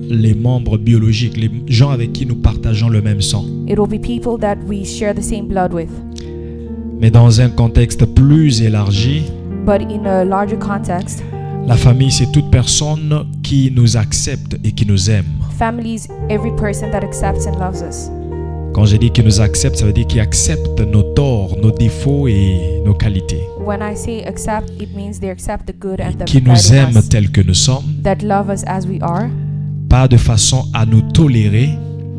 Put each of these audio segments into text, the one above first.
les membres biologiques, les gens avec qui nous partageons le même sang. It will be people that we share the same blood with. Mais dans un contexte plus élargi, But in a larger context, la famille, c'est toute personne qui nous accepte et qui nous aime. family is every person that accepts and loves us. Quand je dis qui nous accepte, ça veut dire qui accepte nos torts, nos défauts et nos qualités. When I say accept, it means they accept the good and the Qui bad nous in aime us, tels que nous sommes, that love us as we are, pas de façon à nous tolérer,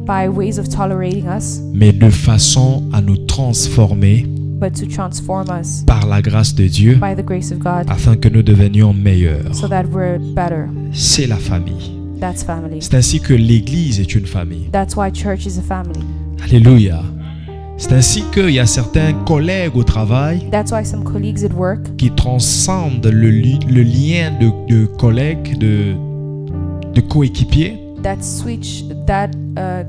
by ways of tolerating us, mais de façon à nous transformer but to transform us par la grâce de Dieu, by the grace of God, afin que nous devenions meilleurs. so that we're better. C'est la famille. That's family. C'est ainsi que l'Église est une famille. That's why church is a family. Alléluia. C'est ainsi qu'il y a certains collègues au travail That's why some colleagues at work qui transcendent le lien de collègues, de coéquipiers, that switch that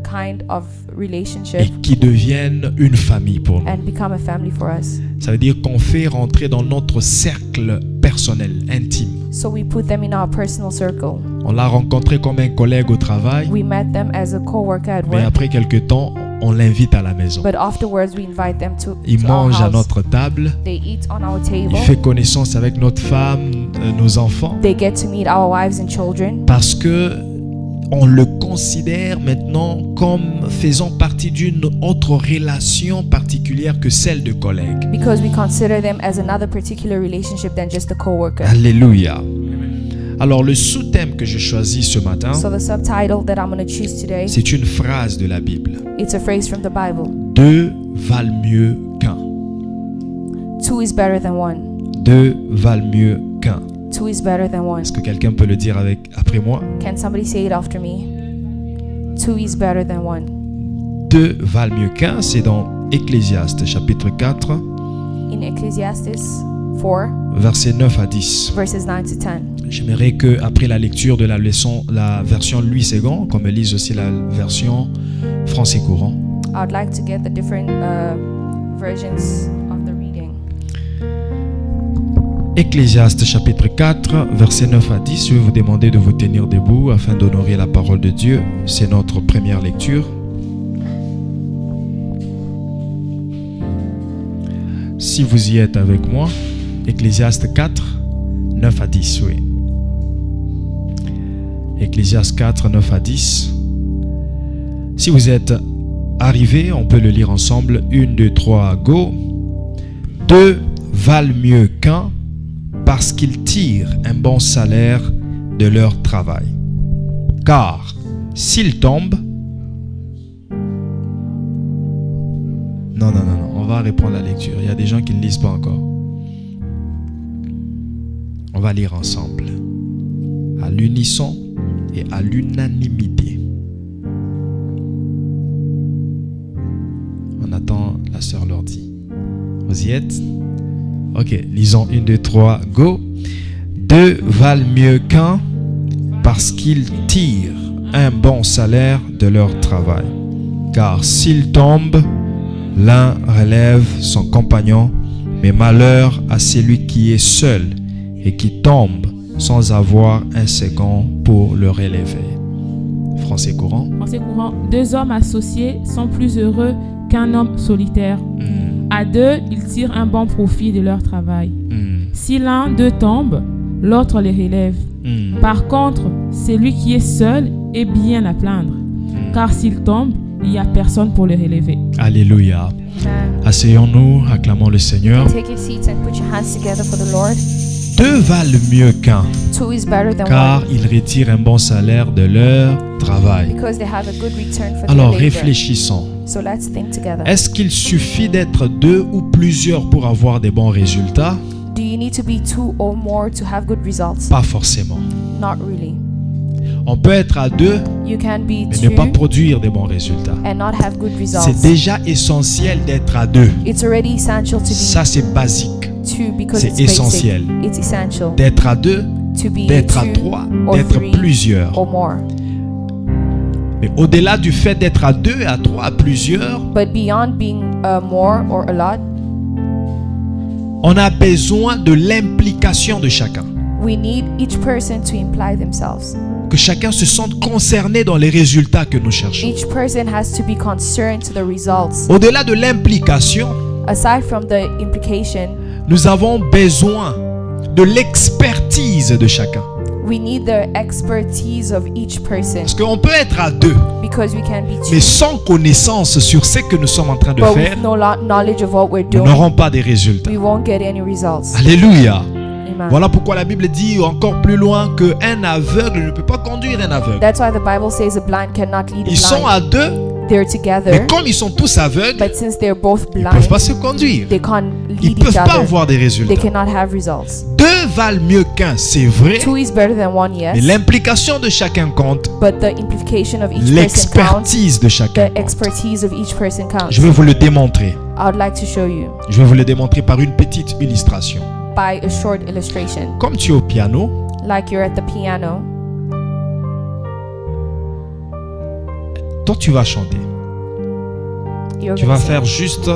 kind of et relationship qui deviennent une famille pour nous. and become a family for us. Ça veut dire qu'on fait rentrer dans notre cercle personnel, intime. So we put them in our personal circle. On l'a rencontré comme un collègue au travail, We met them as a co-worker at mais work, après quelques temps, on l'invite à la maison. but afterwards we invite them to Il our mange à house. notre table, They eat on our il table. fait connaissance avec notre femme, nos enfants, They get to meet our wives and children parce que on le considère maintenant comme faisant partie d'une autre relation particulière que celle de collègues. because we consider them as another particular relationship than just a co-worker. Alléluia. Alors le sous-thème que je choisis ce matin, So the subtitle that I'm going to choose today, c'est une phrase de la Bible. it's a phrase from the Bible. Deux valent mieux qu'un. Two is better than one. Deux valent mieux qu'un. Two is better than one. Est-ce que quelqu'un peut le dire après moi? Can somebody say it after me? Two is better than one. Deux valent mieux qu'un, c'est dans Ecclésiaste chapitre 4, In Ecclesiastes 4, versets 9 à 10. verses 9 to 10. J'aimerais que après la lecture de la leçon, la version Louis Ségon, qu'on me lise aussi la version français courant. I'd like to get the different versions of the reading. Ecclésiaste chapitre 4, versets 9 à 10. Je vais vous demander de vous tenir debout afin d'honorer la parole de Dieu. C'est notre première lecture. Si vous y êtes avec moi, Ecclésiaste 4, 9 à 10, oui. Ecclésiaste 4, 9 à 10. Si vous êtes arrivés, on peut le lire ensemble. 1, 2, 3, go. Deux valent mieux qu'un parce qu'ils tirent un bon salaire de leur travail. Car s'ils tombent... Non, on va reprendre la lecture. Il y a des gens qui ne lisent pas encore. On va lire ensemble, à l'unisson et à l'unanimité. On attend la sœur Lordi. Vous y êtes? Ok, lisons 1, 2, 3, go. Deux valent mieux qu'un parce qu'ils tirent un bon salaire de leur travail. Car s'ils tombent, l'un relève son compagnon, mais malheur à celui qui est seul et qui tombe sans avoir un second pour le relever. Français courant. Français courant. Deux hommes associés sont plus heureux qu'un homme solitaire. À deux, ils tirent un bon profit de leur travail. Si l'un d'eux tombe, l'autre les relève. Par contre, celui qui est seul est bien à plaindre, car s'il tombe, il n'y a personne pour le relever. Alléluia. Asseyons-nous, acclamons le Seigneur. Take your seats and put your hands together for the Lord. Deux valent mieux qu'un, Two is better than car one ils retirent un bon salaire de leur travail. because they have a good return for their Alors labor. réfléchissons. So let's think together. Est-ce qu'il suffit d'être deux ou plusieurs pour avoir des bons résultats? Do you need to be two or more to have good results? Pas forcément. Not really. On peut être à deux, You can be mais ne two pas produire des bons résultats. and not have good C'est results. déjà essentiel d'être à deux. It's already essential to Ça, be c'est basique. two because C'est it's basic. essentiel. It's essential D'être à deux, to be d'être à two trois, or d'être three plusieurs. or more. Mais au-delà du fait d'être à deux, à trois, à plusieurs, But beyond being more or a lot, on a besoin de l'implication de chacun. we need each person to imply themselves. que chacun se sente concerné dans les résultats que nous cherchons. Each person has to be concerned to the results. Au-delà de l'implication, Aside from the implication, nous avons besoin de l'expertise de chacun. we need the expertise of each person, Parce qu'on peut être à deux, because we can be mais two, sans connaissance sur ce que nous sommes en train de but faire, with no knowledge of what we're nous doing, n'aurons pas des résultats. we won't get any results. Alléluia. Amen. Voilà pourquoi la Bible dit encore plus loin qu'un aveugle ne peut pas conduire un aveugle. That's why the Bible says a blind cannot lead a Ils sont blind. à deux, They're mais together, comme ils sont tous aveugles, but since they're both ils ne blind, peuvent pas se conduire. they can't Ils lead ne peuvent each pas other. avoir des They résultats. cannot have results. Deux valent mieux qu'un, c'est vrai, Two is better than one, mais yes, l'implication de chacun compte, but the implication of each person counts. l'expertise de chacun The compte. expertise of each person counts. Je vais vous le démontrer. I would like to show you Je vais vous le démontrer par une petite illustration. by a short illustration. Comme tu es au piano, Like you're at the piano, toi tu vas chanter. you're Tu gonna vas sing faire juste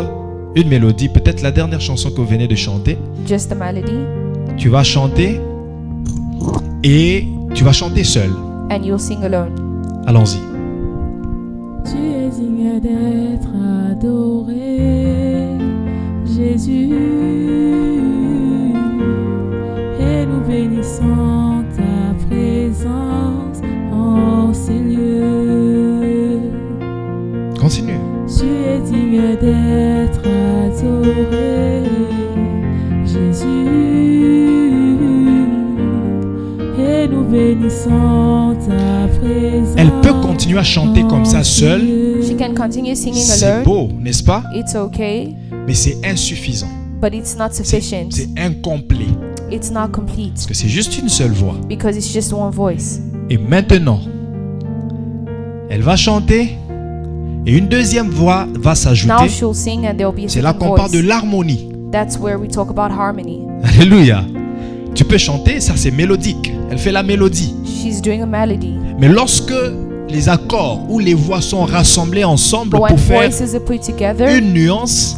une mélodie, peut-être la dernière chanson que vous venez de chanter. just the melody, Tu vas chanter et tu vas chanter seul. and you'll sing alone. Allons-y. Tu es digne d'être adoré, Jésus, et nous bénissons ta présence en ces lieux. Continue. Tu es digne d'être adoré, Jésus, et nous bénissons ta présence. Elle peut continuer à chanter comme ça seule. She can continue singing C'est alone. beau, n'est-ce pas? It's okay, Mais c'est insuffisant. but it's not sufficient. C'est incomplet. It's not complete Parce que c'est juste une seule voix. because it's just one voice. Et maintenant, elle va chanter et une deuxième voix va Now s'ajouter. she'll sing and there'll be a C'est là second qu'on parle de voice. l'harmonie. That's where we talk about harmony. Alléluia. Tu peux chanter, ça c'est mélodique. Elle fait la mélodie. She's doing a melody. Mais lorsque les accords ou les voix sont rassemblés ensemble But when pour faire voices are put together, une nuance,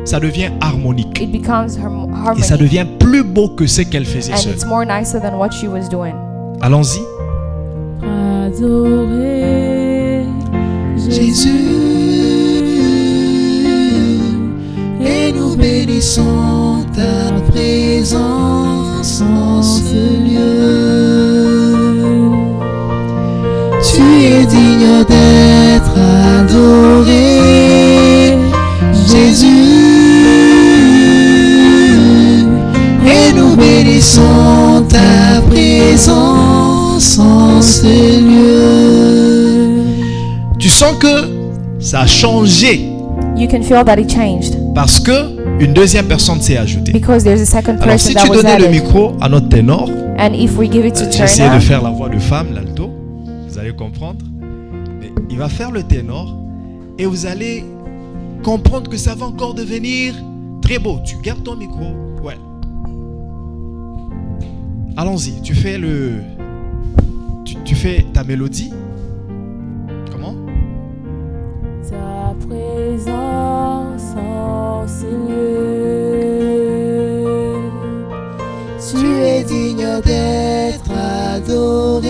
ça devient harmonique. it becomes Et ça harmony. devient plus beau que ce qu'elle faisait And seule. it's more nicer than what she was doing. Allons-y. Adorer et nous bénissons ta présence en ce lieu. Tu es digne d'être adoré, Jésus, et nous bénissons ta présence en ce lieu. Tu sens que ça a changé You can feel that it changed parce que une deuxième personne s'est ajoutée. because there's a second Alors person si that tu was donnais le added. micro à notre ténor, And if we give it to j'ai essayé de Turner, faire la voix de femme, l'alto, vous allez comprendre. Mais il va faire le ténor et vous allez comprendre que ça va encore devenir très beau. Tu gardes ton micro. Ouais. Allons-y, tu fais tu fais ta mélodie. Comment? ta présence en ces lieux. Tu es digne d'être adoré,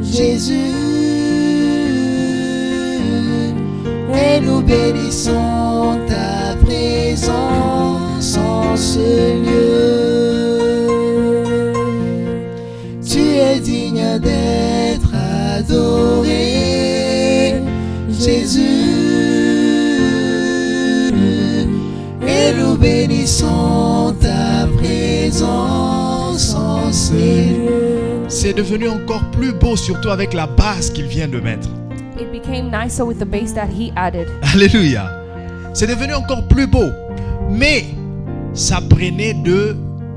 Jésus, et nous bénissons ta présence en ce lieu. Tu es digne d'être adoré, Jésus, et nous bénissons ta présence en ce lieu. C'est devenu encore plus beau, surtout avec la base qu'il vient de mettre. it became nicer with the bass that he added. Alléluia. C'est devenu encore plus beau. Mais ça prenait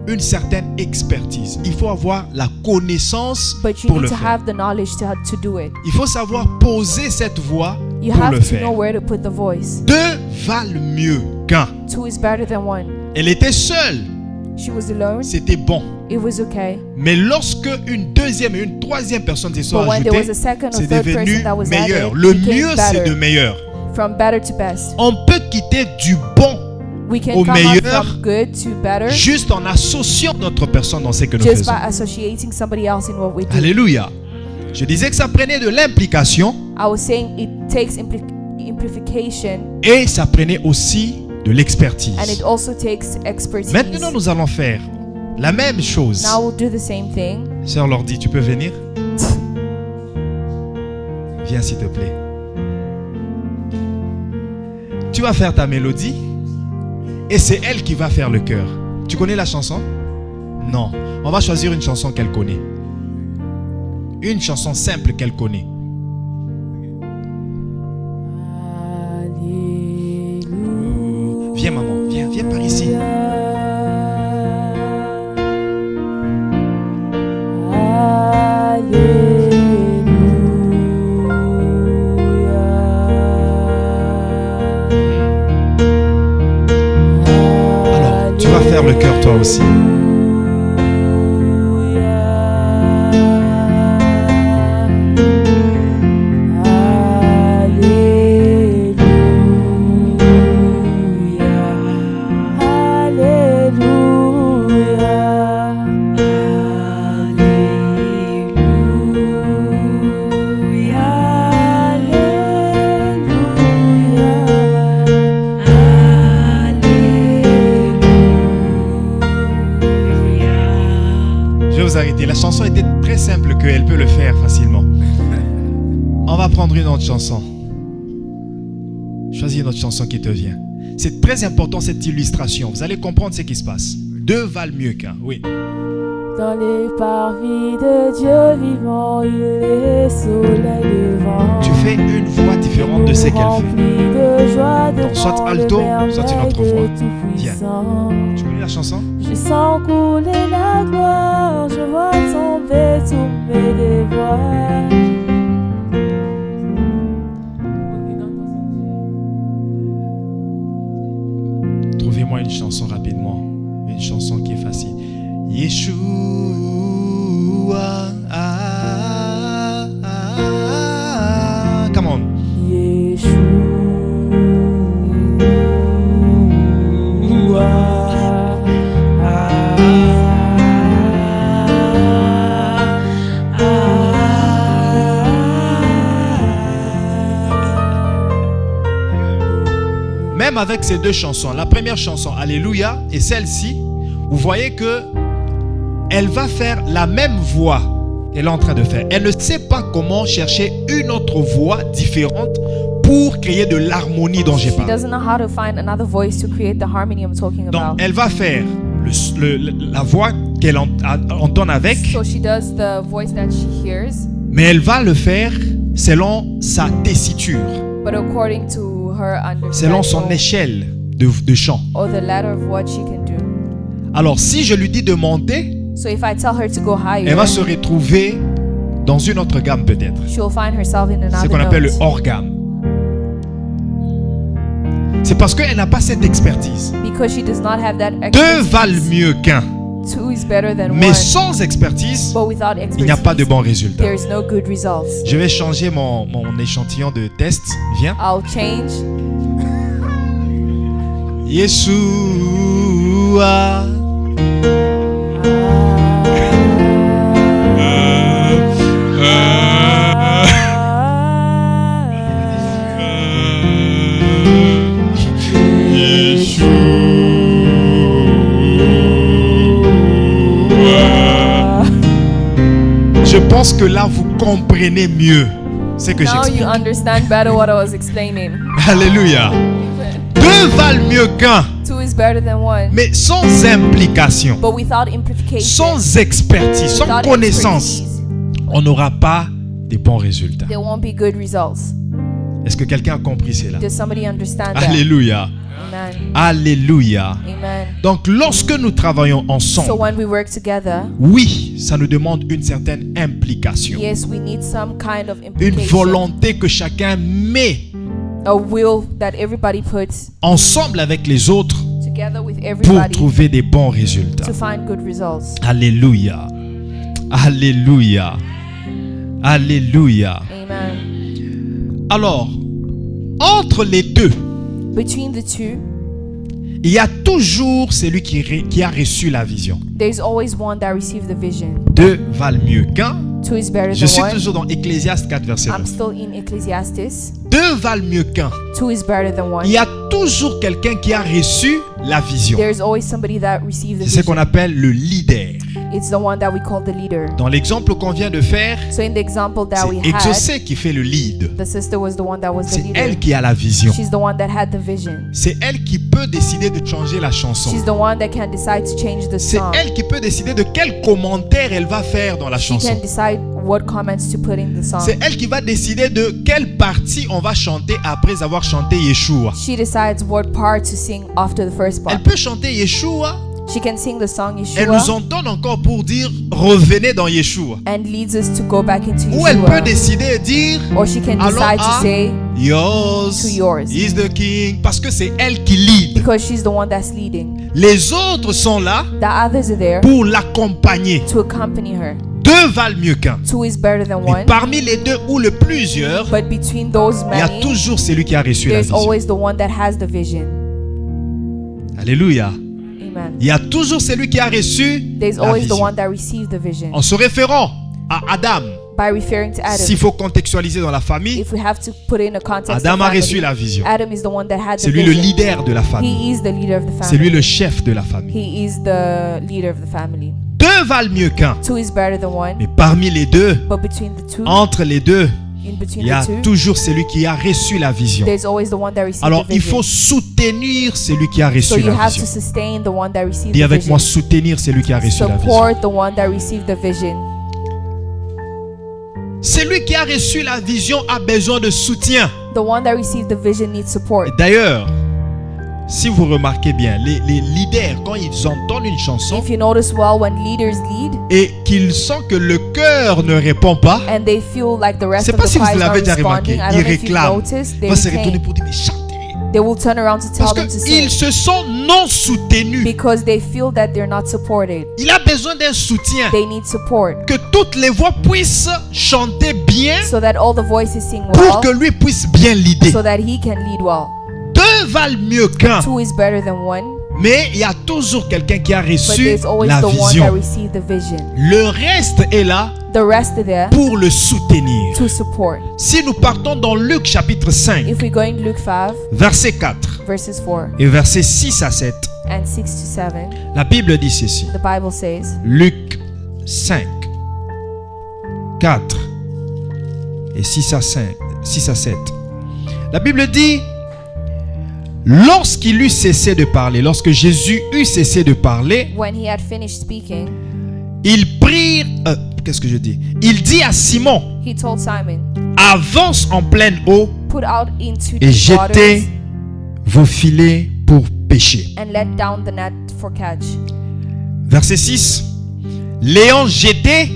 une certaine expertise. Il faut avoir la connaissance But you pour need le to faire. have the knowledge to do it. Il faut savoir poser cette voix You pour have le to faire. know where to put the voice. Deux valent mieux qu'un. Two is better than one. Elle était seule, She was alone. c'était bon. It was okay. Mais lorsque une deuxième et une troisième personne se sont But when there was ajoutées, a second or c'est third devenu person that was meilleur. added, Le it became mieux, c'est de better. meilleur. From better to best. On peut quitter du bon We can au come up meilleur from good to better juste en associant notre personne dans ce que nous just faisons. by associating somebody else in what we do. Alléluia. Je disais que ça prenait de l'implication I was saying it takes amplification et ça prenait aussi de and it l'expertise. also takes expertise. Maintenant, nous allons faire la même chose. Now we'll do the same thing. Sœur Lordi, tu peux venir? Viens s'il te plaît. Tu vas faire ta mélodie et c'est elle qui va faire le chœur. Tu connais la chanson? Non. On va choisir une chanson qu'elle connaît. Une chanson simple qu'elle connaît. Viens maman, viens par ici. Alors, tu vas faire le chœur toi aussi. La chanson était très simple qu'elle peut le faire facilement. On va prendre une autre chanson. Choisis une autre chanson qui te vient. C'est très important cette illustration. Vous allez comprendre ce qui se passe. Deux valent mieux qu'un. Oui. Dans les parvis de Dieu vivant, il est soleil levant. Tu fais une voix différente de ce qu'elle fait. Donc, soit alto, soit une autre voix. Viens. Tu connais la chanson? Je sens couler la gloire, je vois tomber tous mes devoirs. Trouvez-moi une chanson rapidement. Une chanson qui est facile. Yeshua. Come on. Yeshua. Même avec ces deux chansons, la première chanson, Alléluia, et celle-ci, vous voyez que elle va faire la même voix qu'elle est en train de faire. Elle ne sait pas comment chercher une autre voix différente pour créer de l'harmonie dont j'ai She parlé. doesn't know how to find another voice to create the harmony I'm talking Donc, about. elle va faire la voix qu'elle entonne avec, So she does the voice that she hears, mais elle va le faire selon sa tessiture, but according to her selon son understanding échelle de chant. or the ladder of what she can do. Alors, si je lui dis de monter, So if I tell her to go higher, elle va se retrouver dans une autre gamme peut-être. she'll find herself in Ce another qu'on appelle le note. hors gamme. C'est parce qu'elle n'a pas cette expertise. Because she does not have that Deux valent expertise. mieux qu'un. Two is better than Mais one. sans expertise, But without expertise, il n'y a pas de bons résultats. there's no good results. Je vais changer mon échantillon de test. Viens. I'll change. Yeshua. Je pense que là, vous comprenez mieux ce que Now j'explique. you understand better what I was explaining. Alléluia. Deux valent mieux qu'un, Two is better than one. mais sans implication, But without amplification, sans expertise, sans without connaissance, expertise, on n'aura pas de bons résultats. there won't be good results. Est-ce que quelqu'un a compris cela? Does somebody understand that? Alléluia. Amen. Alléluia. Amen. Donc, lorsque nous travaillons So ensemble, when we work together, oui, ça nous demande une certaine implication. yes, we need some kind of Une implication. volonté que chacun met A will that everybody puts ensemble avec les autres together with pour everybody trouver des bons résultats. to find good results. Alléluia. Alléluia. Alléluia. Amen. Alors, entre les deux, Between the two, il y a toujours celui qui a reçu la vision. There's always one that received the vision. Deux valent mieux qu'un. Two is better Je than suis one. toujours dans Ecclésiaste 4, verset I'm 9. still in Ecclesiastes. Deux valent mieux qu'un. Two is better than one. Il y a toujours quelqu'un qui a reçu la vision. There's always somebody that received the C'est ce qu'on vision. appelle le leader. It's the one that we call the leader. Dans l'exemple qu'on vient de faire, So in the example that we c'est had, Exaucé qui fait le lead. the sister was the one that was the C'est elle leader. qui a la vision. She's the one that had the vision. C'est elle qui peut décider de changer la chanson. She's the one that can decide to change the C'est song. elle qui peut décider de quel commentaire elle va faire dans la She chanson. can decide what comments to put in the song. C'est elle qui va décider de quelle partie on va chanter après avoir chanté Yeshua. She decides what part to sing after the first part. Elle peut chanter Yeshua. She can sing the song Elle nous Yeshua entonne encore pour dire revenez dans Yeshua. and leads us to go back into Ou elle peut Yeshua. décider de dire Or she can allons decide to à say yours to yours. is the king, parce que c'est elle qui lead. because she's the one that's leading. Les autres sont là The others are there pour l'accompagner. to accompany her. Deux valent mieux qu'un. Two is better than Et one. parmi les deux ou le plusieurs, But between those il y a many, toujours celui qui a reçu la there's vision. always the one that has the vision. Alléluia. Amen. Il y a toujours celui qui a reçu There's la always the vision. one that received the vision. En se référant à Adam, By referring to Adam, s'il faut contextualiser dans la famille, if we have to put in a context Adam of a family, reçu la vision. Adam is the one that had C'est the lui le vision. leader de la famille. He is the leader of the C'est lui family. le chef de la famille. He is the leader of the family. Deux valent mieux qu'un. Two is better than one. Mais parmi les deux, But between the two, entre les deux, in between il y a the two, toujours celui qui a reçu la vision. there's always the one that received Alors, the il vision. faut soutenir celui qui a So reçu you la have to vision. sustain the one that received Dis the avec vision. moi, soutenir celui qui a reçu la vision. Support the one that received the vision. Celui qui a reçu la vision a besoin de soutien. The one that received the vision needs support. D'ailleurs, si vous remarquez bien, les leaders, quand ils entendent une chanson If you notice well, when leaders lead et qu'ils sentent que le cœur ne répond pas, and they feel like the rest c'est of pas the si vous choir is not l'avez déjà remarqué, responding, I ils don't know if you've réclament. noticed, Ils they vont se retourner reclaim. pour dire mais chantez. They will turn around to tell Parce them to qu'ils sing se sont non soutenus. because they feel that they're not supported. Il a besoin d'un soutien. They need support Que toutes les voix puissent chanter bien so that all the voices sing pour que well, lui puisse bien leader. so that he can lead well. Deux valent mieux qu'un. Two is better than one, Mais il y a toujours quelqu'un qui a but reçu there's always la the one that vision. received the vision. Le reste est là The rest are there pour le soutenir. to support. Si nous partons dans Luc chapitre 5, If we go in Luke 5, verset 4 verses 4 et verset 6 à 7, and 6 to 7, la Bible dit ceci. the Bible says, Luc 5, 4 et 6 à 7. La Bible dit, lorsqu'il eut cessé de parler, lorsque Jésus eut cessé de parler, when he had finished speaking, ils prirent, qu'est-ce que je dis? Il dit à Simon, he told Simon, avance en pleine eau put out into et the jetez waters vos filets pour pêcher. and let down the net for catch. Verset 6. L'ayant jeté,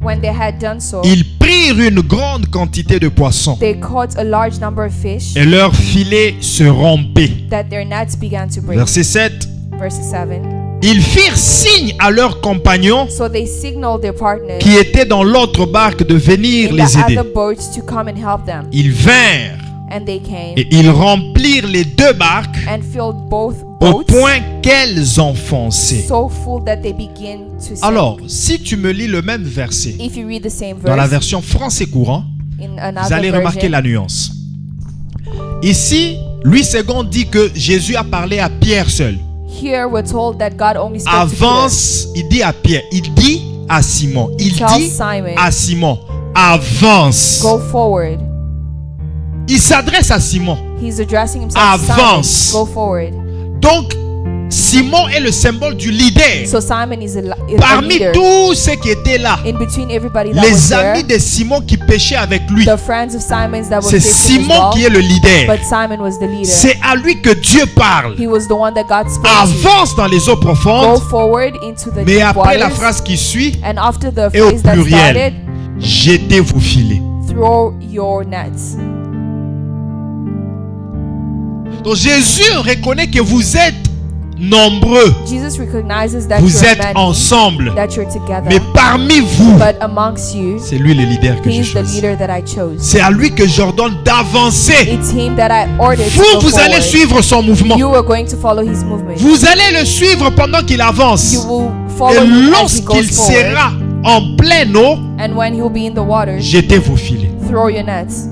When they had done so, ils prirent une grande quantité de poissons they caught a large number of fish, et leurs filets se rompaient. that their nets began to break. Verset 7. Verse 7. Ils firent signe à leurs compagnons So they signaled their partners qui étaient dans l'autre barque de venir in les the aider. other boats to come and help them. Ils vinrent And they came et ils remplirent les deux barques and filled both au boats point qu'elles enfonçaient. so full that they begin to sink. Alors, si tu me lis le même verset If you read the same dans la verse version français courant, in vous another allez remarquer version, la nuance. Ici, Louis II dit que Jésus a parlé à Pierre seul. here we're told that God only spoke to Peter. Avance, il dit à Pierre, il dit à Simon, il Tells dit Simon, à Simon, avance. go forward. Il s'adresse à Simon. He's addressing himself to Avance. Simon. Go forward. Donc, Simon est le symbole du leader. So Simon is a Parmi leader. tous ceux qui étaient là, In between everybody that was les there, amis de Simon qui pêchaient avec lui, the friends of Simon's that were c'est fishing as Simon well, qui est le leader. but Simon was the leader. C'est à lui que Dieu parle. He was the one that God spoke to. Avance dans les eaux Go profondes, forward into the mais deep après la waters. phrase qui suit, And after the et au phrase that pluriel, started, jetez vos filets. throw your nets. Donc Jésus reconnaît que vous êtes nombreux, Jesus recognizes that vous you're êtes many, ensemble, that you're together. mais parmi vous, But amongst you, c'est lui le leader que j'ai he's the choisi. leader that I chose. C'est à lui que j'ordonne d'avancer. It's him that I ordered to Vous, go vous allez forward. suivre son mouvement. You are going to follow his movement. Vous allez le suivre pendant qu'il avance. You will Et follow him as he lorsqu'il goes forward. sera en pleine eau, And when he'll be in the waters, jetez vos filets. throw your nets.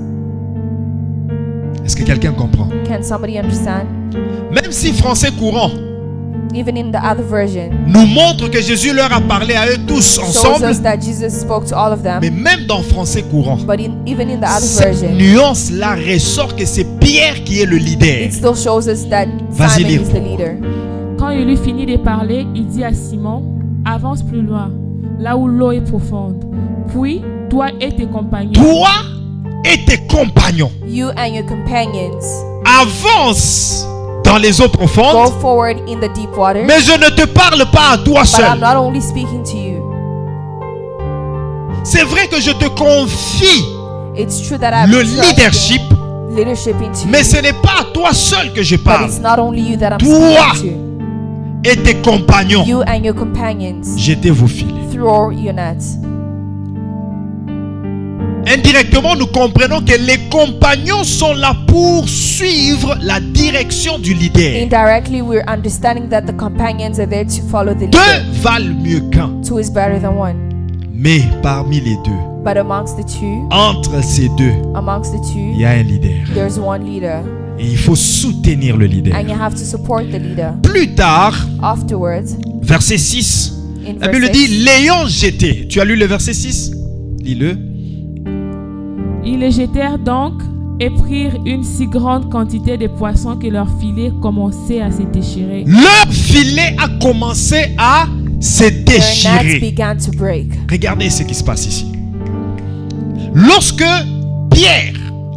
Est-ce que quelqu'un comprend? Can somebody understand? Même si français courant Even in the other version, nous montre que Jésus leur a parlé à eux tous shows ensemble, us that Jesus spoke to all of them. mais même dans français courant, But even in the other cette version, nuance-là ressort que c'est Pierre qui est le leader. it still shows us that Vas-y, Simon lire is pour the moi. leader. Quand il eut fini de parler, il dit à Simon, avance plus loin, là où l'eau est profonde. Puis, toi et tes compagnons, Toi et tes compagnons You and your companions avancent dans les eaux go profondes, forward in the deep waters. mais je ne te parle pas à toi But seul. I'm not only speaking to you. C'est vrai que je te confie It's true that I've le trusted leadership, leadership into mais you. ce n'est pas à toi seul que je But parle. it's not only you that I'm Toi speaking et tes compagnons, to. You and your companions jetez vos filets. throw your nets. Indirectement, nous comprenons que les compagnons sont là pour suivre la direction du leader. Indirectly, we're understanding that the companions are there to follow the Deux leader. valent mieux qu'un, Two is better than one. mais parmi les deux, But amongst the two, entre ces deux, il y two, a un leader. there's one leader. Et il faut soutenir le leader. And you have to support the leader. Plus tard, Afterwards, verset 6, in la Bible verse dit, 6, l'ayant jeté. Tu as lu le verset 6? Lis-le. ils les jetèrent donc et prirent une si grande quantité de poissons que leur filet commençait à se déchirer. Leur filet a commencé à se their nets déchirer. began to break. Regardez ce qui se passe ici. Lorsque Pierre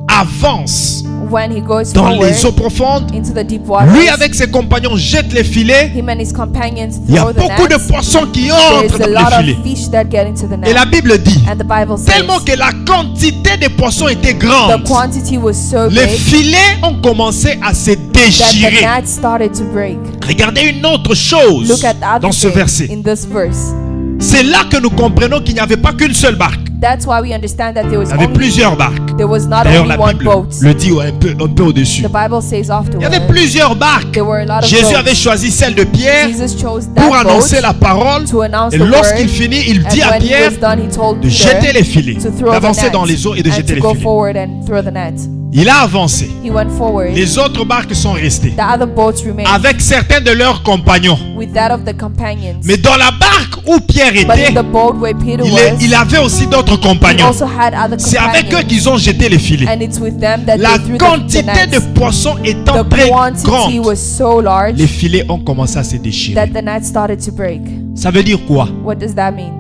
avance When he goes dans forward les eaux profondes, into the deep waters, lui avec ses compagnons jette les filets. him and his companions Il y a throw the beaucoup de nets. poissons qui There's entrent a dans lot les of filets. fish that get into the Et la net. Bible dit, And the Bible says tellement que la quantité de poissons était the grande, quantity was so les big filets ont commencé à se that the déchirer. net started to break. Regardez une autre chose Look at the other dans ce thing verset. in this verse. C'est là que nous comprenons qu'il n'y avait pas qu'une seule barque. That's why we understand that there was Il y avait only plusieurs barques. there was not D'ailleurs, only la one Bible boat. le dit un peu au-dessus. The Bible says Il y avait afterwards plusieurs barques. there were a lot of Jésus boats. avait choisi celle de Pierre Jesus chose pour that annoncer boat la parole. to announce Et the lorsqu'il word. finit, il And dit à when he Pierre was done, he told de jeter Peter les filets, to throw the d'avancer net dans les eaux et de and jeter to les go filets. forward and throw the net. Il a avancé. He went forward. Les autres barques sont restées The other boats remained avec certains de leurs compagnons. with that of the companions. Mais dans la barque où Pierre But était, in the boat where Peter il was, avait aussi d'autres he compagnons. also had other C'est avec eux companions. qu'ils ont jeté les filets. And it's with them that La they threw the quantité de nets. poissons étant The très quantity grande, was so large les filets ont commencé à se déchirer. that the net started to break. Ça veut dire quoi? What does that mean?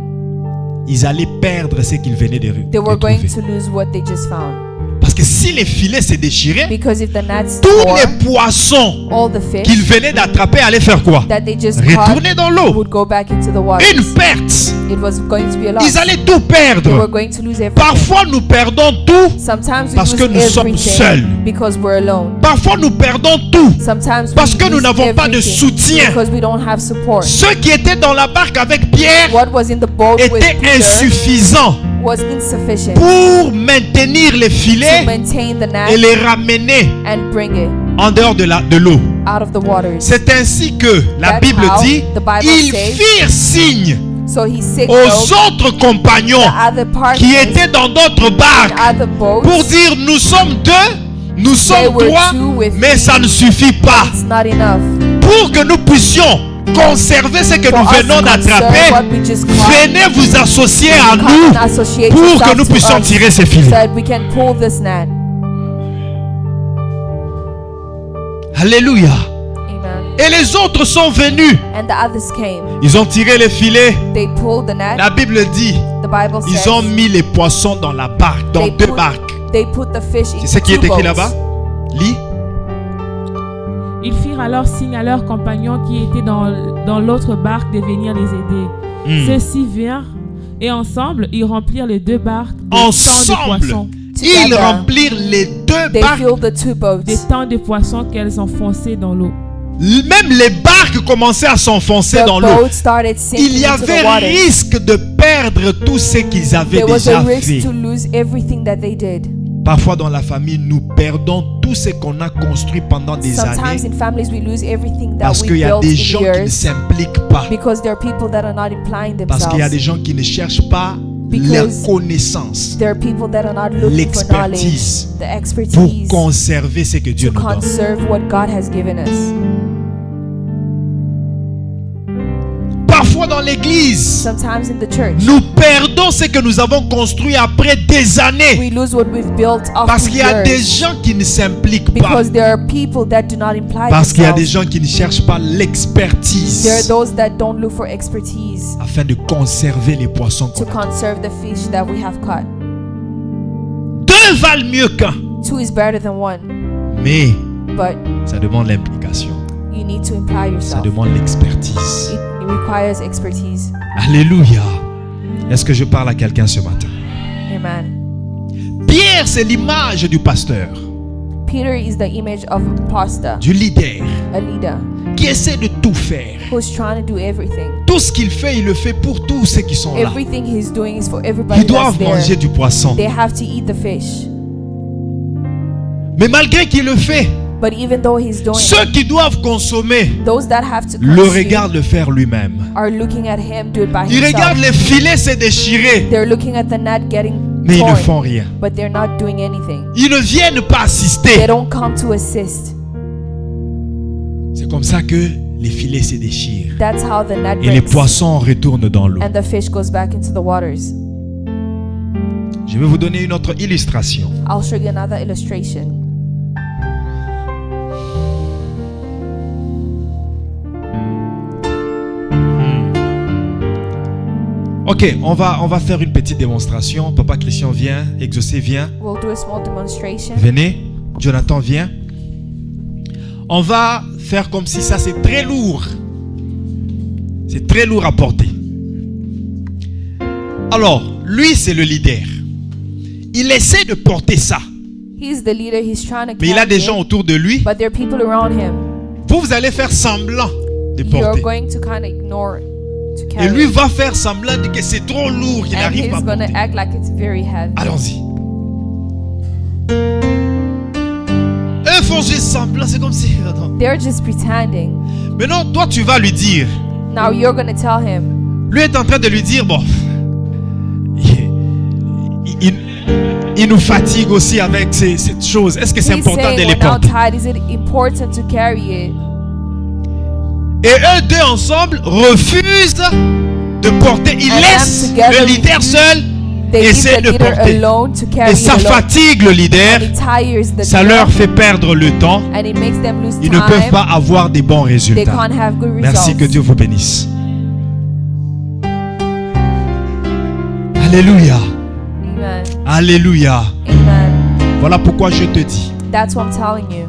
Ils allaient perdre ce qu'ils venaient de They were going retrouver. to lose what they just found. Parce que si les filets se déchiraient, Because if the nets tous tore, les poissons all the fish qu'ils venaient d'attraper allaient faire quoi? that they just Retourner caught dans l'eau. would go back into the water. Une perte. It was going to be a loss. Ils allaient tout They were perdre. going to lose everything. Parfois nous perdons tout. Sometimes we parce lose que nous sommes everything seuls. because we're alone. Parfois nous perdons tout. Sometimes Parce we que nous lose n'avons pas de everything soutien. because we don't have support. Ceux qui étaient dans la barque avec Pierre What was in the boat with étaient Peter insuffisants was insufficient pour maintenir les to filets maintain the et net les ramener and bring it en dehors de l'eau. out of the waters. C'est ainsi que la That's Bible how dit, the Bible ils says, firent signe So he aux signaled autres compagnons the other qui partners étaient dans d'autres in barques other boats. pour dire nous sommes deux, nous sommes were trois, two with mais me. ça ne suffit pas. It's not enough. Pour que nous puissions conserver ce que For nous us venons to conserve d'attraper, what we just caught, venez vous associer à come nous and associate pour que yourselves nous to puissions us tirer ces so filets. that we can pull this net. Alléluia. Amen. Et les autres sont venus. And the others came. Ils ont tiré les filets. They pulled the net. La Bible dit, The Bible says ils ont mis les poissons dans la barque, dans they deux put- barques. they put the fish C'est into ce qui est two écrit boats. là-bas. Lis. Ils firent alors signe à leurs compagnons qui étaient dans l'autre barque de venir les aider. Ceux-ci vinrent et ensemble ils remplirent les deux barques de tant de Ensemble, poissons, ils Together. remplirent les deux They barques. filled the two boats. de tant de poissons qu'elles enfonçaient dans l'eau. même les barques commençaient à s'enfoncer The dans l'eau. boat started Il sinking y into the avait water. risque de perdre tout ce qu'ils avaient There was déjà a risk fait. to lose everything that they did. Parfois dans la famille, nous perdons tout ce qu'on a construit pendant des Sometimes années in families we lose everything that parce we qu'il y a built des in gens qui ne years s'impliquent pas. because there are people that are not implying Parce qu'il y a des themselves. gens qui ne cherchent pas la Because connaissance There are people that are not looking for knowledge, l'expertise the pour expertise conserver ce que Dieu to nous donne. conserve what God has given us. Parfois dans l'église, Sometimes in the church, nous perdons ce que nous avons construit après des années. we lose what we've built Parce after qu'il y a des years gens qui ne s'impliquent pas. because there are people that do not imply Parce qu'il y a des themselves. gens qui ne cherchent pas There are l'expertise those that don't look for expertise afin de conserver les poissons to qu'on a. conserve the fish that we have caught. Deux valent mieux qu'un. Two is better than one, Mais but ça demande l'implication. you need to imply Ça yourself. demande l'expertise. It requires expertise. Alléluia. Est-ce que je parle à quelqu'un ce matin? Amen. Pierre, c'est l'image du pasteur, Peter is the image of a pastor, du leader, a leader qui essaie de tout faire. who's trying to do everything. Tout ce qu'il fait, il le fait pour tous ceux qui sont là. Everything he's doing is for everybody Ils that's doivent manger there. du poisson. They have to eat the fish. Mais malgré qu'il le fait, But even though he's doing ceux it, qui doivent consommer those that have to le consume regardent le faire lui-même. are looking at him do it by Ils regardent himself. les filets se déchirer, They're looking at the net getting mais ils ne torn, font rien. but they're not doing anything. Ils ne viennent pas They assister. don't come to assist. C'est comme ça que les filets se déchirent That's how the net et les breaks poissons retournent dans l'eau. and the fish goes back into the waters. Je vais vous donner une autre illustration. I'll show you another illustration. Ok, on va faire une petite démonstration. Papa Christian vient, Exaucé vient. We'll do a small demonstration. Venez, Jonathan vient. On va faire comme si ça c'est très lourd. C'est très lourd à porter. Alors, lui c'est le leader. Il essaie de porter ça. He's the leader. He's trying to Mais il a carry des it, gens autour de lui. but there are people around him. Vous allez faire semblant de You're porter. going to kind of ignore to Et carry lui it. va faire semblant de que c'est trop lourd, qu'il And n'arrive he's pas à going to porter. act like it's very heavy. Allons-y. Eux font juste semblant, c'est comme si... Attends. They're just pretending. Maintenant, toi tu vas lui dire. Now you're going to tell him. Lui est en train de lui dire, bon, il nous fatigue aussi avec cette chose. Est-ce que c'est He's important de saying, les we're now porter? tired. Is it important to carry it? Et eux deux ensemble refusent de porter. Ils And laissent them together le leader refuse. seul They essayer leave de the leader porter. alone to carry Et it ça alone. fatigue le leader. And it tires the Ça leader. leur fait perdre le temps. And it makes them lose Ils ne peuvent time. pas avoir des bons They résultats. can't have good Merci, results. que Dieu vous bénisse. Alléluia. Amen. Alléluia. Amen. Voilà pourquoi je te dis That's what I'm telling you.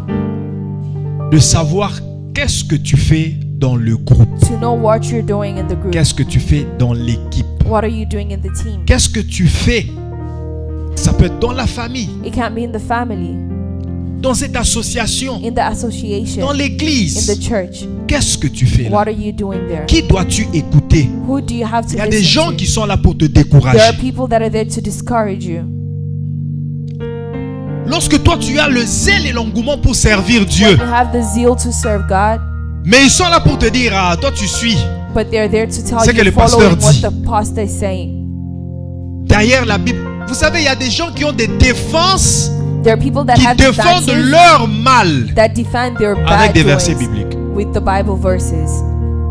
de savoir qu'est-ce que tu fais dans le groupe. To know what you're doing in the group. Qu'est-ce que tu fais dans l'équipe? What are you doing in the team? Qu'est-ce que tu fais? Ça peut être dans la famille, It can't be in the family, dans cette association, in the association, dans in l'église. the church. Qu'est-ce que tu fais là? What are you doing there? Qui dois-tu écouter? Who do you have to Il y a des listen gens to? qui sont là pour te There are décourager. people that are there to discourage you. Lorsque toi tu as le zèle et l'engouement pour servir When Dieu, you have the zeal to serve God, mais ils sont là pour te dire, ah, toi tu suis. but they're there to tell C'est que you le pasteur following what dit. the pastor is saying. Derrière la Bible, vous savez, il y a des gens qui ont des défenses, There are people that qui have défendent defenses leur mal that defend their avec bad des versets doings bibliques. with the Bible verses.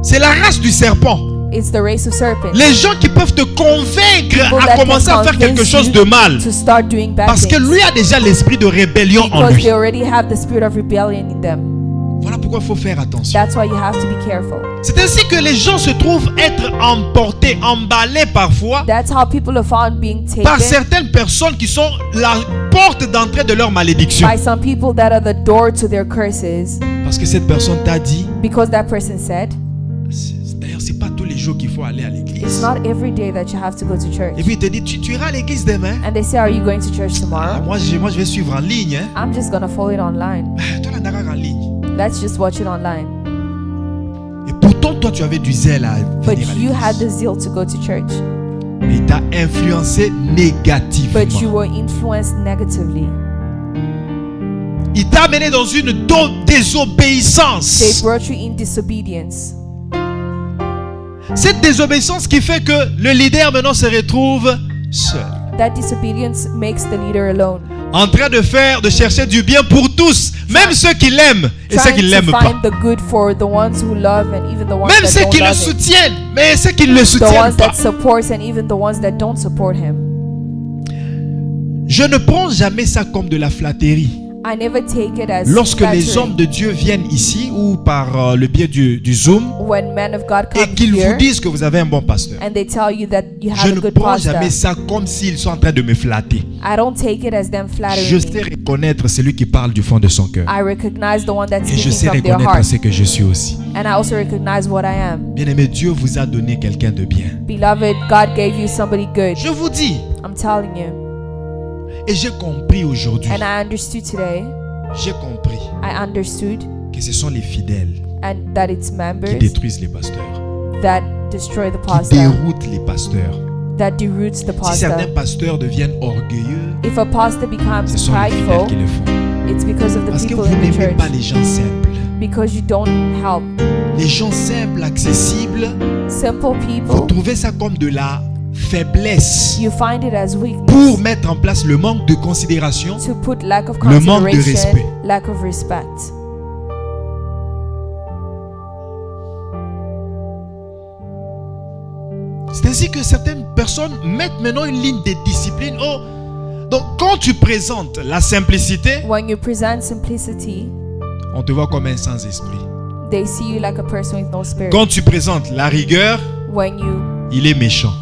C'est la race du serpent. It's the race of serpents. Les gens qui peuvent te convaincre People à that commencer can à faire quelque convince chose you de mal. to start doing bad Parce que things. lui a déjà l'esprit de rébellion en Because lui. they already have the spirit of rebellion in them. Voilà pourquoi il faut faire attention. That's why you have to be careful. C'est ainsi que les gens se trouvent être emportés, emballés parfois That's how people are found being par taken certaines personnes qui sont la porte d'entrée de leur malédiction. by some people that are the door to their curses. Parce que cette personne t'a dit, Because that person said, d'ailleurs c'est pas tous les jours qu'il faut aller à it's l'église. not every day that you have to go to church. Et puis il te dit, tu iras à l'église demain. And they say, are you going to church Ah, tomorrow? moi je vais suivre en ligne. Hein. I'm just gonna follow it online. Toi la narrar en ligne. Let's just watch it online. Pourtant, toi, tu avais du zèle à but venir à you had l'église. the zeal to go to church, Mais il t'a influencé but you négativement. were influenced negatively. Il t'a amené dans une They désobéissance. brought you in disobedience. Cette désobéissance qui fait que le leader maintenant se retrouve seul. That disobedience makes the leader alone, En train de chercher du bien pour tous. Même ceux qui l'aiment et ceux qui ne trying l'aiment to pas. find the good for the ones who love and even the ones Même that ceux don't qui le love him. soutiennent, mais ceux qui ne le The soutiennent ones pas. that supports and even the ones that don't support him. Je ne prends jamais ça comme de la flatterie. I never take it as Lorsque les flattery. hommes de Dieu viennent ici ou par le biais du Zoom When men of God et come qu'ils vous here disent que vous avez un bon pasteur, and they tell you that you je have a ne good prends pastor, jamais ça comme s'ils sont en train de me flatter. I don't take it as them Je flattering sais me. reconnaître celui qui parle du fond de son cœur. I recognize the one that's Et je speaking sais from their reconnaître heart, ce que je suis aussi. and I also recognize what I am. Bien-aimé, Dieu vous a donné quelqu'un de bien. Beloved, God gave you somebody good. Je vous dis, I'm telling you. et j'ai compris aujourd'hui, And I understood today, j'ai compris I understood, que ce sont les fidèles and that it's qui members détruisent les pasteurs, that destroy the qui pastor, déroutent les pasteurs. that deroots the Si certains pastor. pasteurs deviennent orgueilleux, If a pastor becomes ce sont les fidèles prideful, qui le font. it's because of the Parce que people vous in the n'aimez church. pas les gens simples. Because you don't help. Les gens simples, accessibles, Simple vous people, trouvez ça comme de la faiblesse you find it as weakness. pour mettre en place le manque de considération. To put lack of Le manque de consideration, respect. lack of respect. C'est ainsi que certaines personnes mettent maintenant une ligne de discipline. Oh, donc quand tu présentes la simplicité, When you present simplicity, on te voit comme un sans-esprit. they see you like a person with no spirit. Quand tu présentes la rigueur, When you, il est méchant.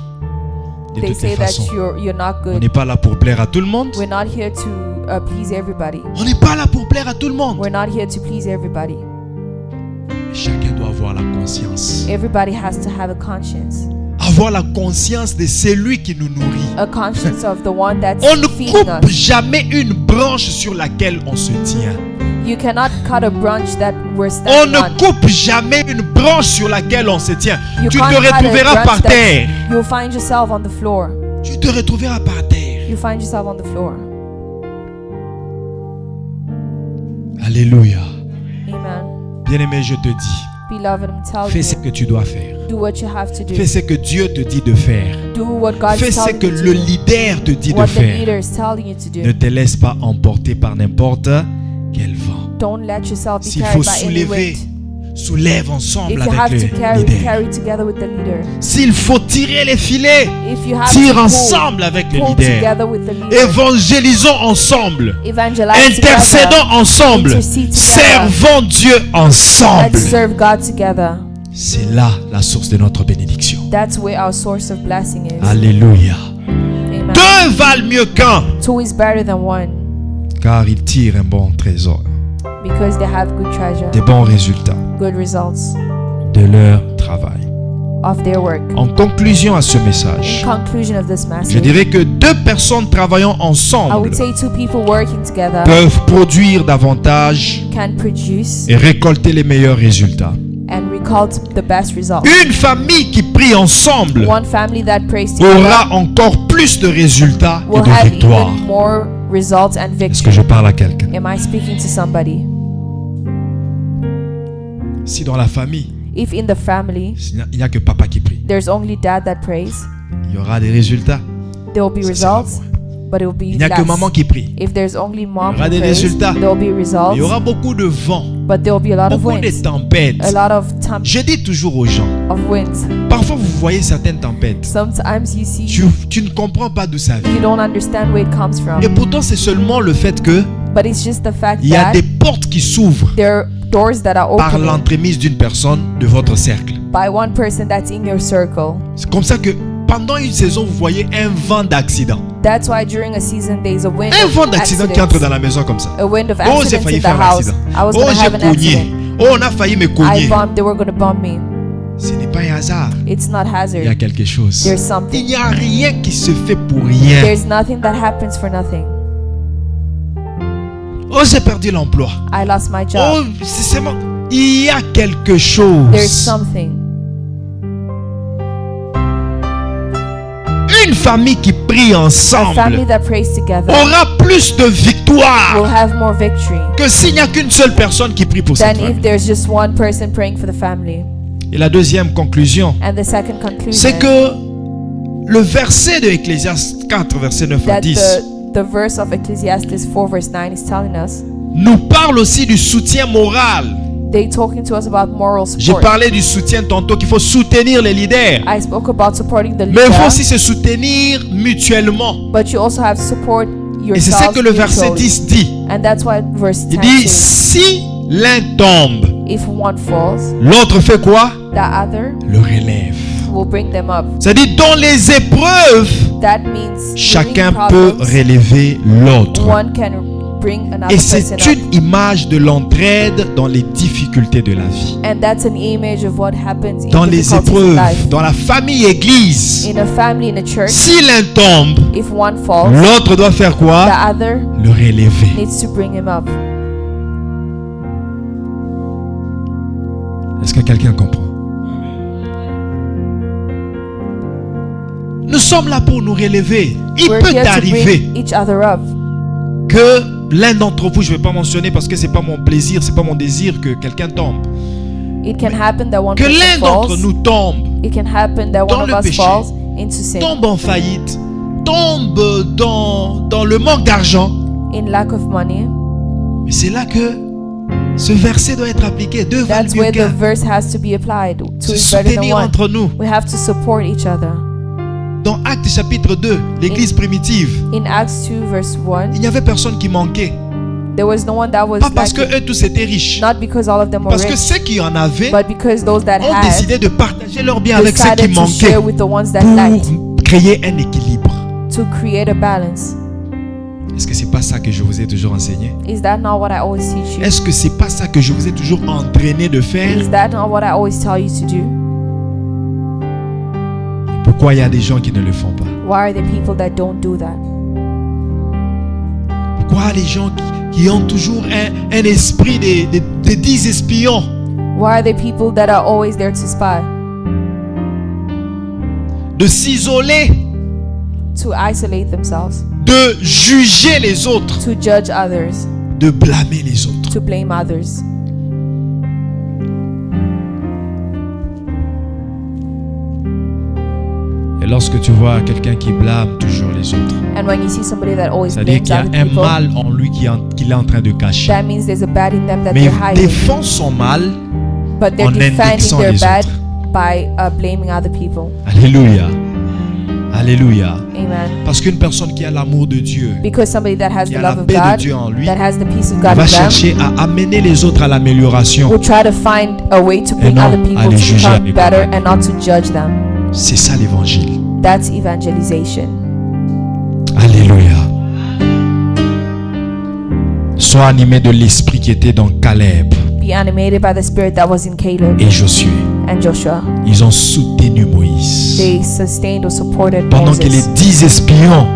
De they toutes les say that façons, you're not on good. n'est pas là pour plaire à tout le monde. We're not here to please everybody. On n'est pas là pour plaire à tout le monde. We're not here to please everybody. Chacun doit avoir la conscience. Everybody has to have a conscience. Avoir la conscience de celui qui nous nourrit. A conscience of the one that's On ne feeding coupe us. jamais une branche sur laquelle on se tient. You cannot cut a branch that we're On standing ne on. coupe jamais une branche sur laquelle on se tient. You Tu can't te cut a retrouveras branch par that- terre. You'll find yourself on the floor. Tu te retrouveras par terre. You find yourself on the floor. Alléluia. Amen. Bien-aimé, je te dis, Beloved, I'm telling fais ce you, que tu dois faire. do what you have to do. Fais ce que Dieu te dit de faire. Do what God Fais is ce telling que you to le do. leader te dit de What the faire. leader is telling you to Ne do. te laisse pas emporter par n'importe quel vent. Don't let yourself be S'il carried faut by any soulever, wind. soulève ensemble If you have avec to le carry, leader. carry together with the leader. S'il faut tirer les filets, If you have tire to ensemble avec le pull leader. together with the leader. Évangélisons ensemble. Evangelize Intercédons together. ensemble. Intercede together. Servons Dieu ensemble. Let's serve God together. C'est là la source de notre bénédiction. That's where our source of blessing is. Alléluia. Amen. Deux valent mieux qu'un, Two is better than one car ils tirent un bon trésor, because they have good treasure, des bons résultats good results de leur travail. of their work. En conclusion à ce In message, conclusion of this je message, dirais que deux personnes travaillant I ensemble would say two people working together peuvent produire davantage can produce et récolter les meilleurs résultats. and result the best results. Une famille qui prie ensemble One family that prays together aura encore plus de résultats et will de have victoires. even more results and Est-ce que victory. je parle à quelqu'un? Am I speaking to somebody? Si dans la famille, If in the family il n'y a que papa qui prie, there's only dad that prays, il y aura des résultats. there will be Ça sera results, moins. but it will be Il n'y a que less. maman qui prie. If there's only mom Il y aura who des prays, résultats. there will be Il results, y aura beaucoup de vent, but there will be a lot of beaucoup de winds, tempêtes. a lot of Je dis toujours aux gens, winds. parfois vous voyez certaines tempêtes, Sometimes you see, tu ne comprends pas d'où ça vient. you don't understand where it comes from, Et pourtant c'est seulement le fait que but it's just the fact il y a that des portes qui s'ouvrent there are doors that are par opening l'entremise d'une personne de votre cercle. by one person that's in your circle. C'est comme ça que pendant une saison vous voyez un vent d'accident. That's why during a season there's a wind Un of vent d'accident qui entre dans accidents. la maison comme ça. A wind of Oh, j'ai accidents failli in the faire house. l'accident. I was Oh, gonna have j'ai an cogné. accident. Oh, on a failli me I cogner. bumped. They were gonna bump me. Ce n'est pas un hasard. It's not Il y a hazard. quelque chose. There's Il something. n'y a rien qui se fait pour rien. There's nothing that happens for nothing. Oh, j'ai perdu l'emploi. I lost my Oh, job. c'est seulement... Il y a quelque There's chose. something. Une famille qui prie A ensemble family that prays together aura plus de will victoire have more victory que s'il n'y a qu'une seule personne qui prie pour than cette if famille. there's just one person praying for the family. Et la deuxième conclusion, And the second c'est conclusion, que le verset de Ecclésiaste 4, verset 9 à that 10, the verse of Ecclesiastes 4 verse 9 is telling us, nous parle aussi du soutien moral. they talking to us about moral J'ai support. parlé du soutien tantôt, qu'il faut soutenir les leaders. I spoke about supporting the Mais il faut leader, aussi se soutenir mutuellement. but you also have to support Et c'est ça yourself que le verset mutually. 10 dit. And that's what verse Il 10 dit, says. si l'un tombe, If one falls, l'autre fait quoi? the other Le relève. will bring them up. C'est-à-dire, dans les épreuves, That means chacun during peut problems, relever l'autre. one can bring another Et person c'est up. une image de l'entraide dans les difficultés de la vie. And that's an image of what happens in Dans les difficulties in épreuves, life. dans la famille église. In a family, in a church, Si l'un tombe, if one falls, l'autre doit faire the quoi? other Le relever. needs to bring him up. Est-ce que quelqu'un comprend? Nous sommes là pour nous relever. Il We're peut here to arriver bring each other up. que l'un d'entre vous, je ne vais pas mentionner parce que c'est pas mon plaisir, c'est pas mon désir que quelqu'un tombe. It can happen that one Que l'un person d'entre falls. nous tombe, It can happen that dans one le of us péché, falls into sin, tombe en faillite, tombe dans le manque d'argent. in lack of money. Mais c'est là que ce verset doit être appliqué. Deux valent That's mieux where the qu'un. verse has to be applied. Two Se is better than soutenir one. entre nous. We have to support each other. Dans Actes chapitre 2, l'église primitive, In Acts 2 verse 1, il n'y avait personne qui manquait. there was no one that was Pas parce que lacking. eux tous étaient riches. Not because all of them were Parce que rich, ceux qui en avaient but because those that ont had décidé de partager leurs biens avec ceux qui decided to manquaient share with the ones that lacked, pour créer un équilibre. to create a balance. Est-ce que c'est pas ça que je vous ai toujours enseigné? Is that not what I always teach you? Est-ce que c'est pas ça que je vous ai toujours entraîné de faire? Is that not what I always tell you to do? Pourquoi il y a des gens qui ne le font pas? Why are there people that don't do that? Pourquoi les gens qui ont toujours un esprit de 10 espions? Why are there people that are always there to spy? De s'isoler, To isolate themselves, de juger les autres, to judge others, de blâmer les autres. to blame others. Et lorsque tu vois quelqu'un qui blâme toujours les autres, And when you see somebody that always c'est-à-dire blames qu'il y a other un people, mal en lui qu'il est en train de cacher. that means there's a bad in them that Mais they're il hiding. défend son mal. But they're en defending indexant their les bad autres. by blaming other people. Alléluia. Alléluia. Amen. Parce qu'une personne qui a l'amour de Dieu, Because somebody that has qui the a la love of paix de God, Dieu en lui, that has the peace of elle God va in them, chercher à amener les autres à l'amélioration. will try to find a way to bring non other à people les to juger become avec better eux-mêmes. and not to judge them. C'est ça l'évangile. That's evangelization. Alléluia. Sois animé de l'esprit qui était dans Caleb Be animated by the spirit that was in Caleb et Josué. and Joshua. Ils ont soutenu Moïse. They sustained or supported Pendant que les Moses. 10 espions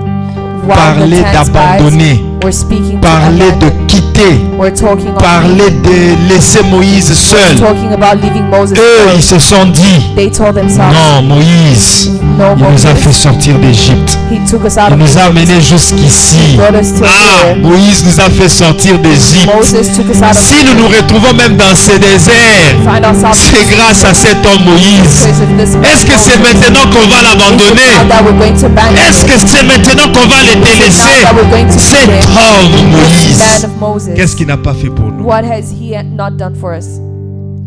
While the parlaient 10 d'abandonner, spies were speaking to parlaient de abandon, quitter, were talking parlaient de laisser Moïse seul, talking about leaving Moses eux, ils alone. se sont dit, They told themselves, non, Moïse, no, il nous a fait Moses, sortir d'Égypte. he took us out Il of nous a Egypt. amenés jusqu'ici. Brought us till Ah, here. Moïse nous a fait sortir d'Égypte. Moses took us out of Si nous nous retrouvons même dans ces déserts, Find ourselves c'est grâce à cet homme Moïse. because of this Est-ce que c'est maintenant qu'on va l'abandonner? that we're going to abandon Est-ce que c'est maintenant qu'on va le délaisser? that we're going to Cet homme man Moïse, of Moses? qu'est-ce qu'il n'a pas fait pour nous? What has he not done for us?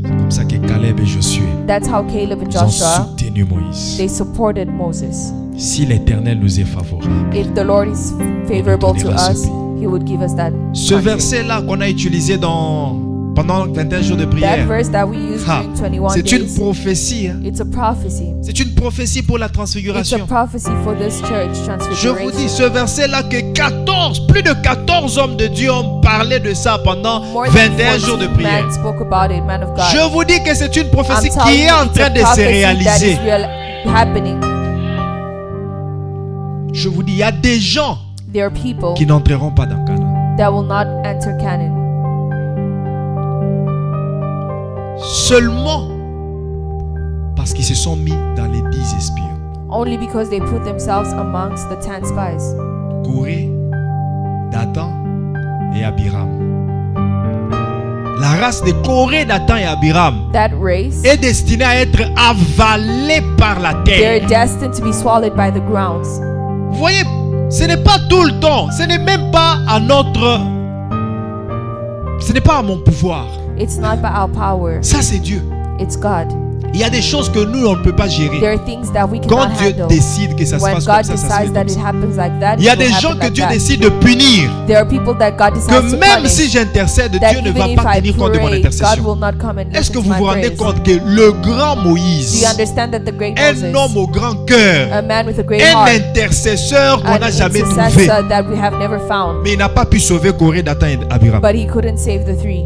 C'est comme ça que Caleb et Josué, That's how Caleb and ils ont Joshua, soutenu Moïse. they supported Moses. Si l'Éternel nous est favorable. If the Lord is favorable to donnera ce us, pays. he would give us that. Ce country. verset-là qu'on a utilisé pendant 21 jours de That prière, verse that we use ah, during 21 c'est une days, prophétie. Hein. it's a prophecy. C'est une prophétie pour la It's a transfiguration. prophecy for this church Je vous dis, transfiguration. ce verset-là, que plus de 14 hommes de Dieu ont parlé de ça pendant More than 21 jours de 14 prière. men spoke about it, man of God. Je vous dis que c'est une I'm prophétie telling qui est you, en it's train a de se prophecy that réaliser. is happening. Je vous dis, il y a des gens There are people qui n'entreront pas dans Canaan. that will not enter Canaan. seulement parce qu'ils se sont mis dans les 10 espions. Only because they put themselves amongst the 10 spies. Coré, Dathan et Abiram. La race de Coré, Dathan et Abiram That race, est destinée à être avalée par la they're terre. destined to be swallowed by the grounds. Vous voyez, ce n'est pas tout le temps. Ce n'est même pas à notre... Ce n'est pas à mon pouvoir. It's not by our power, Ça, c'est Dieu. it's God. Il y a des choses que nous, on ne peut pas gérer. There are things that we Quand cannot Dieu handle. décide que ça se When fasse God comme ça se decides fait that comme it ça. happens like that, Il y a it will des happen gens que like Dieu that. décide de punir. There are people that God decides Que to même punish. si j'intercède, That Dieu ne va even pas if I tenir compte de mon pray, God intercession. will not come and Est-ce que listen to vous my vous rendez prayers. compte que le grand Do you Moïse, understand that the great un Moses, homme au grand cœur, a man with a great un heart, intercesseur qu'on an n'a jamais trouvé, intercessor that we have never found, mais il n'a pas pu sauver Coré, Dathan et Abiram. but he couldn't save the 3.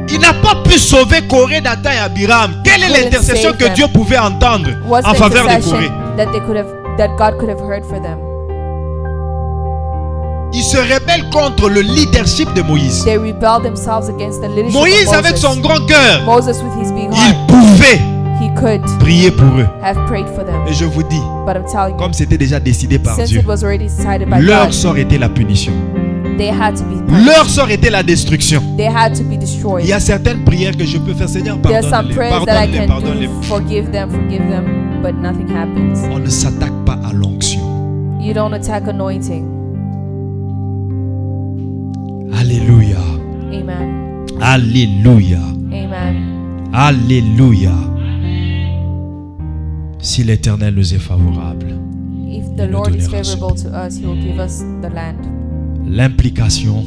Il n'a pas pu sauver Coré, Dathan et Abiram. Quelle est couldn't l'intercession save que them. Dieu pouvait entendre What's en the faveur de intercession Coré? that God could have heard for them? Il se rebelle contre le leadership de Moïse. They rebelled themselves against the leadership Moïse, of avec Moses. son grand cœur, Moses with his big il heart, pouvait he could prier pour eux. have prayed for them. Et je vous dis, But I'm telling you, comme c'était déjà décidé par since Dieu, it was already decided by leur God, sort était la punition. they had to be punished. Leur sort était la destruction. They had to be destroyed. Il y a certaines prières que je peux faire, Seigneur, There are some pardonne-les, prayers that I pardonne-les, can pardonne-les. do, forgive them, but nothing happens. On ne s'attaque pas à l'onction. You don't attack anointing. Alléluia. Amen. Alléluia. Amen. Alléluia. Si l'Éternel nous est favorable, If Il the nous Lord is donnera ce favorable to us, He will give us the land. l'implication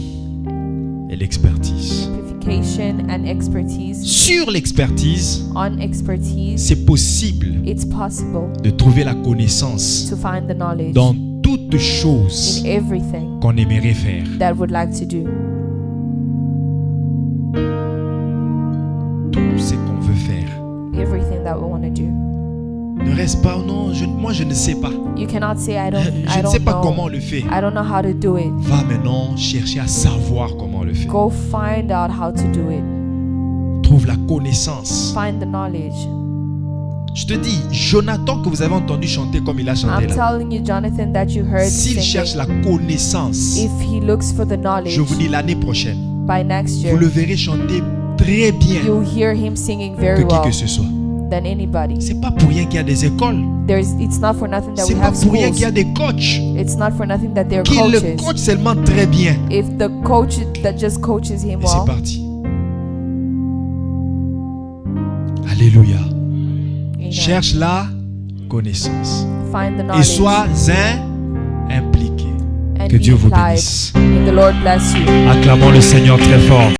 et l'expertise. Amplification and expertise. Sur l'expertise, On expertise, c'est possible it's possible de trouver la connaissance to find the knowledge dans toutes choses in everything qu'on aimerait faire. that would like to do. Tout ce qu'on veut faire. Everything that we want to do. Ne reste pas, non, moi je ne sais pas. You cannot say I don't Je ne sais pas comment on le fait. I don't know how to do it. Va maintenant chercher à savoir comment on le fait. Go find out how to do it. Trouve la connaissance. Find the knowledge. Je te dis, Jonathan que vous avez entendu chanter comme il a chanté I'm là. telling you, Jonathan, that you heard S'il cherche singing. la connaissance, If he looks for the knowledge, je vous dis l'année prochaine, by next vous year, le verrez chanter très bien you'll hear him singing que very qui well que ce soit. than anybody. C'est pas pour rien qu'il y a des écoles. It's not for nothing that C'est we pas have pour rien schools. qu'il y a des coachs It's not for nothing that they're qui le coaches. coachent seulement très bien. If the coach that just coaches him Et c'est well, parti. Alléluia. amen. Cherche la connaissance. Find the Et knowledge sois impliqué. and Que be Dieu vous applied. bénisse. And the Lord bless you. Acclamons le Seigneur très fort.